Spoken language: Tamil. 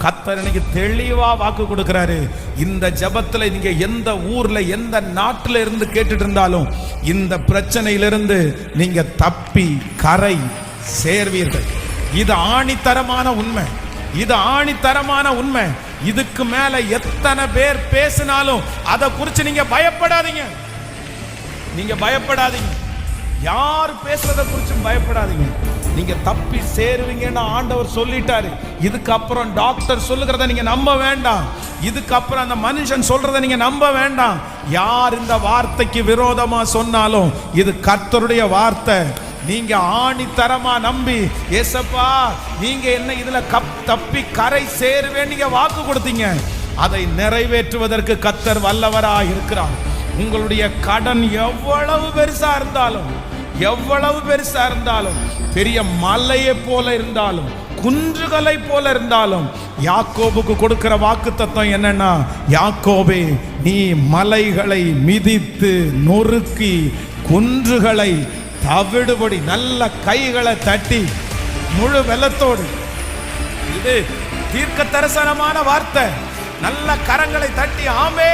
கர்த்தர் இன்னைக்கு தெளிவா வாக்கு கொடுக்கிறாரு. இந்த ஜெபத்துல நீங்க எந்த ஊர்ல எந்த நாட்டுல இருந்து கேட்டுட்டு இருந்தாலும் இந்த பிரச்சனையிலிருந்து நீங்க தப்பி கரை சேர்வீர்கள். இது ஆணித்தரமான உண்மை, இது ஆணித்தரமான உண்மை. இதுக்கு மேல எத்தனை பேர் பேசினாலும் அதை குறித்து நீங்க பயப்படாதீங்க. நீங்க பயப்படாதீங்க, யார் பேசுறத குறிச்சும் பயப்படாதீங்க. நீங்க தப்பி சேருவீங்கன்னு ஆண்டவர் சொல்லிட்டாரு. இதுக்கப்புறம் டாக்டர் சொல்லுகிறத நீங்க நம்ப வேண்டாம். இதுக்கப்புறம் அந்த மனுஷன் சொல்றதை நீங்க நம்ப வேண்டாம். யார் இந்த வார்த்தைக்கு விரோதமா சொன்னாலும் இது கர்த்தருடைய வார்த்தை. நீங்க ஆணித்தரமா நம்பி, ஏசப்பா நீங்க என்ன இதுல தப்பி கரை சேருவேன் நீங்க வாக்கு கொடுத்தீங்க, அதை நிறைவேற்றுவதற்கு கர்த்தர் வல்லவரா இருக்கிறார். உங்களுடைய கடன் எவ்வளவு பெருசா இருந்தாலும், எவ்வளவு பெருசா இருந்தாலும், பெரிய மலையை போல இருந்தாலும், குன்றுகளை போல இருந்தாலும், யாக்கோபுக்கு கொடுக்கிற வாக்கு தத்துவம் என்னன்னா, யாக்கோபே நீ மலைகளை மிதித்து நொறுக்கி குன்றுகளை தவிடுபடி நல்ல கைகளை தட்டி முழு வெள்ளத்தோடு, இது தீர்க்க தரிசனமான வார்த்தை. நல்ல கரங்களை தட்டி ஆமே